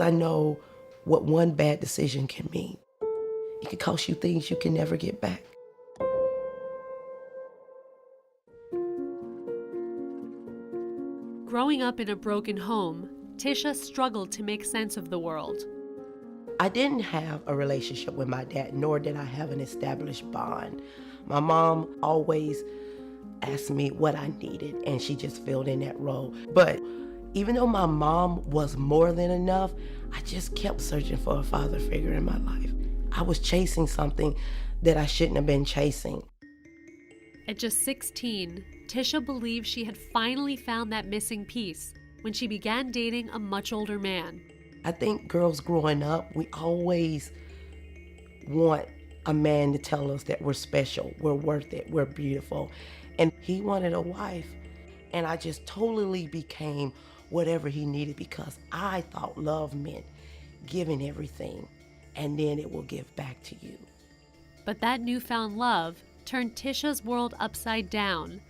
I know what one bad decision can mean. It can cost you things you can never get back. Growing up in a broken home, Tisha struggled to make sense of the world. I didn't have a relationship with my dad, nor did I have an established bond. My mom always asked me what I needed, and she just filled in that role. But even though my mom was more than enough, I just kept searching for a father figure in my life. I was chasing something that I shouldn't have been chasing. At just 16, Tisha believed she had finally found that missing piece when she began dating a much older man. I think girls growing up, we always want a man to tell us that we're special, we're worth it, we're beautiful. And he wanted a wife. And I just totally became whatever he needed because I thought love meant giving everything and then it will give back to you. But that newfound love turned Tisha's world upside down.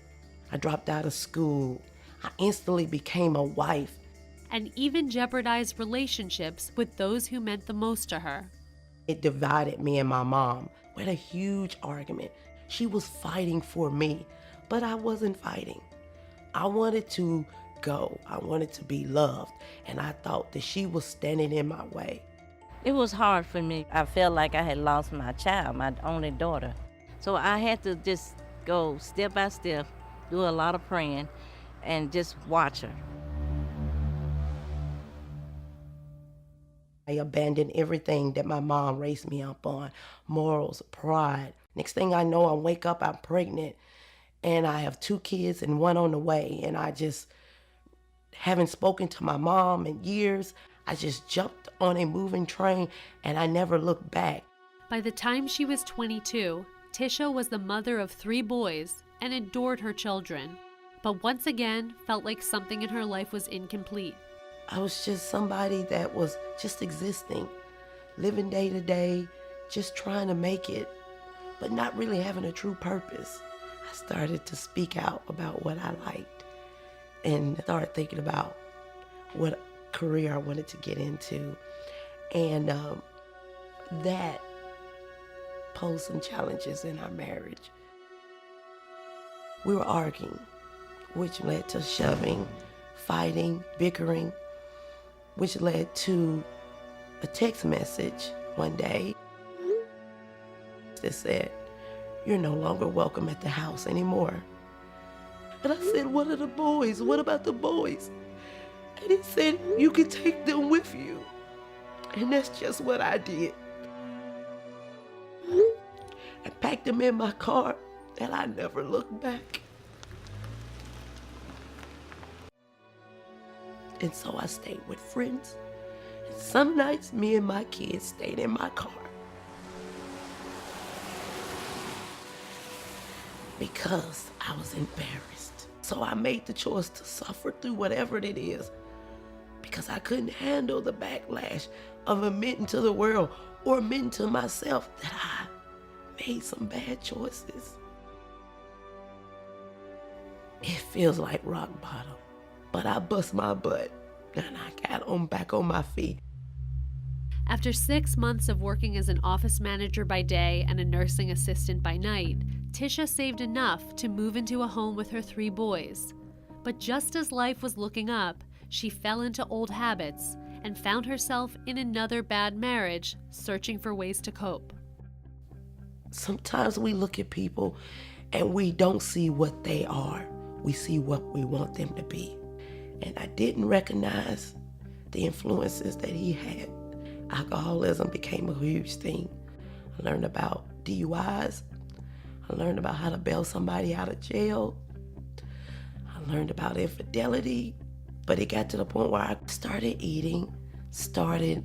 I dropped out of school. I instantly became a wife. And even jeopardized relationships with those who meant the most to her. It divided me and my mom. We had a huge argument. She was fighting for me, but I wasn't fighting. I wanted to go. I wanted to be loved, and I thought that she was standing in my way. It was hard for me. I felt like I had lost my child, my only daughter. So I had to just go step by step, do a lot of praying, and just watch her. I abandoned everything that my mom raised me up on, morals, pride. Next thing I know, I wake up, I'm pregnant, and I have 2 kids and 1 on the way. And I just haven't spoken to my mom in years. I just jumped on a moving train and I never looked back. By the time she was 22, Tisha was the mother of 3 boys and adored her children, but once again felt like something in her life was incomplete. I was just somebody that was just existing, living day to day, just trying to make it, but not really having a true purpose. I started to speak out about what I liked and started thinking about what career I wanted to get into. And that posed some challenges in our marriage. We were arguing, which led to shoving, fighting, bickering, which led to a text message one day that said, "You're no longer welcome at the house anymore." And I said, "What are the boys? What about the boys?" And he said, "You can take them with you." And that's just what I did. I packed them in my car and I never looked back. And so I stayed with friends. And some nights, me and my kids stayed in my car. Because I was embarrassed. So I made the choice to suffer through whatever it is. Because I couldn't handle the backlash of admitting to the world or admitting to myself that I made some bad choices. It feels like rock bottom. But I bust my butt and I got back on my feet. After 6 months of working as an office manager by day and a nursing assistant by night, Tisha saved enough to move into a home with her 3 boys. But just as life was looking up, she fell into old habits and found herself in another bad marriage, searching for ways to cope. Sometimes we look at people and we don't see what they are. We see what we want them to be. And I didn't recognize the influences that he had. Alcoholism became a huge thing. I learned about DUIs. I learned about how to bail somebody out of jail. I learned about infidelity. But it got to the point where I started eating, started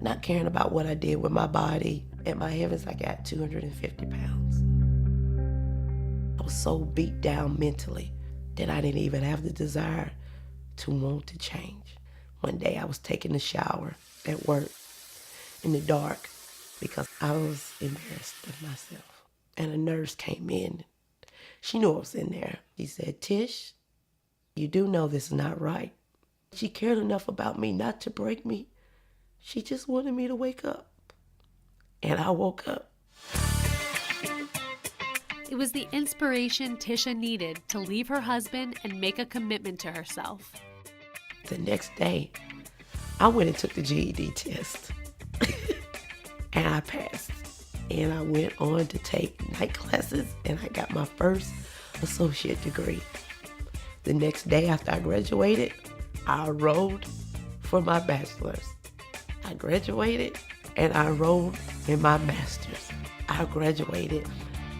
not caring about what I did with my body. At my heavens, I got 250 pounds. I was so beat down mentally that I didn't even have the desire to want to change. One day I was taking a shower at work in the dark because I was embarrassed of myself. And a nurse came in. She knew I was in there. She said, "Tish, you do know this is not right." She cared enough about me not to break me. She just wanted me to wake up. And I woke up. It was the inspiration Tisha needed to leave her husband and make a commitment to herself. The next day, I went and took the GED test. And I passed. And I went on to take night classes, and I got my first associate degree. The next day after I graduated, I enrolled for my bachelor's. I graduated, and I enrolled in my master's. I graduated,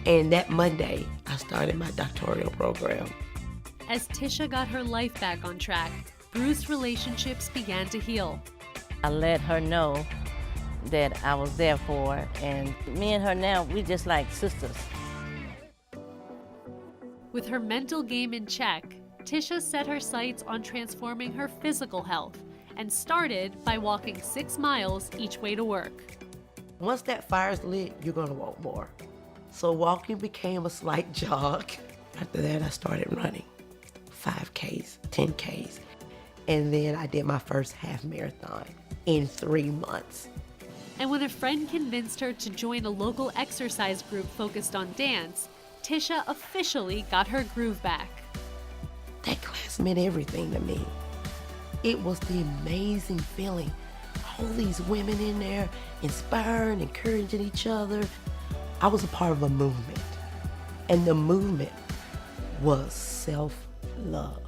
and that Monday, I started my doctoral program. As Tisha got her life back on track, bruised relationships began to heal. I let her know that I was there for her, and me and her now, we just like sisters. With her mental game in check, Tisha set her sights on transforming her physical health and started by walking 6 miles each way to work. Once that fire's lit, you're gonna want more. So walking became a slight jog. After that, I started running 5Ks, 10Ks, and then I did my first half marathon in 3 months. And when a friend convinced her to join a local exercise group focused on dance, Tisha officially got her groove back. That class meant everything to me. It was the amazing feeling. All these women in there inspiring, encouraging each other. I was a part of a movement, and the movement was self-love.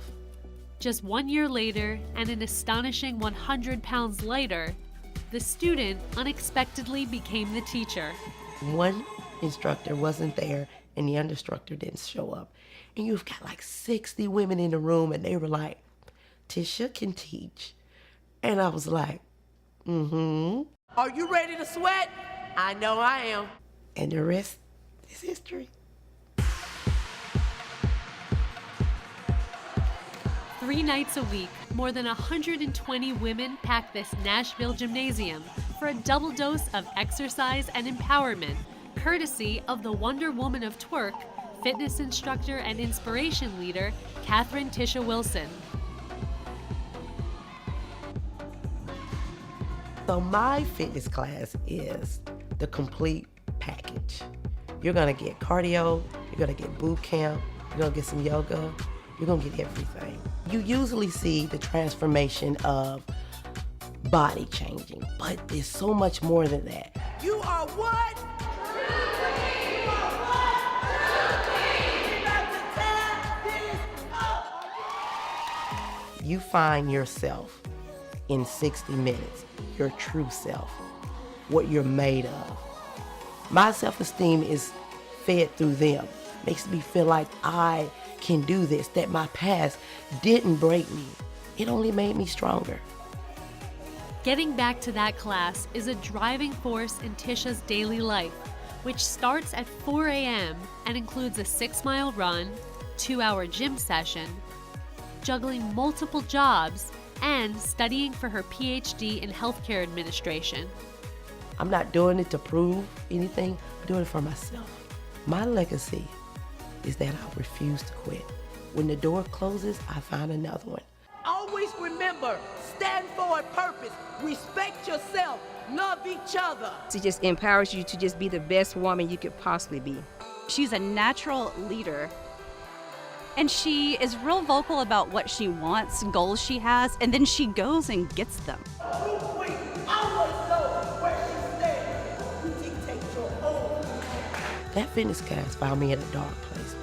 Just 1 year later, and an astonishing 100 pounds lighter, the student unexpectedly became the teacher. One instructor wasn't there, and the other instructor didn't show up. And you've got like 60 women in the room, and they were like, Tisha can teach. And I was like, Are you ready to sweat? I know I am. And the rest is history. 3 nights a week, more than 120 women pack this Nashville gymnasium for a double dose of exercise and empowerment, courtesy of the Wonder Woman of Twerk, fitness instructor and inspiration leader, Katherine Tisha Wilson. So my fitness class is the complete package. You're gonna get cardio, you're gonna get boot camp, you're gonna get some yoga, you're gonna get everything. You usually see the transformation of body changing, but there's so much more than that. You are what? You find yourself in 60 minutes, your true self, what you're made of. My self-esteem is fed through them. Makes me feel like I can do this, that my past didn't break me. It only made me stronger. Getting back to that class is a driving force in Tisha's daily life, which starts at 4 a.m. and includes a 6-mile run, 2-hour gym session, juggling multiple jobs, and studying for her PH.D. in healthcare administration. I'm not doing it to prove anything, I'm doing it for myself. My legacy is that I refuse to quit. When the door closes, I find another one. Always remember, stand for a purpose, respect yourself, love each other. It just empowers you to just be the best woman you could possibly be. She's a natural leader, and she is real vocal about what she wants, goals she has, and then she goes and gets them. That fitness class found me in a dark place.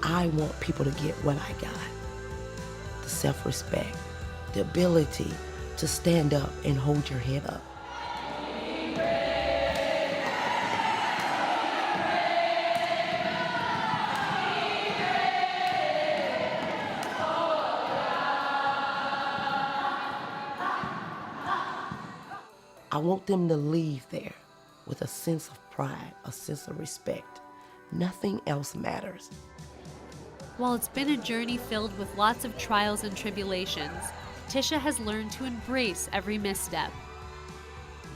I want people to get what I got. The self-respect, the ability to stand up and hold your head up. I want them to leave there with a sense of pride, a sense of respect. Nothing else matters. While it's been a journey filled with lots of trials and tribulations, Tisha has learned to embrace every misstep.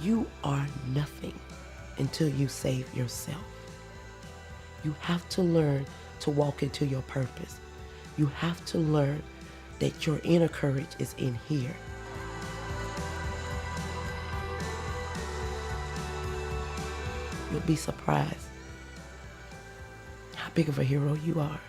You are nothing until you save yourself. You have to learn to walk into your purpose. You have to learn that your inner courage is in here. You'll be surprised how big of a hero you are.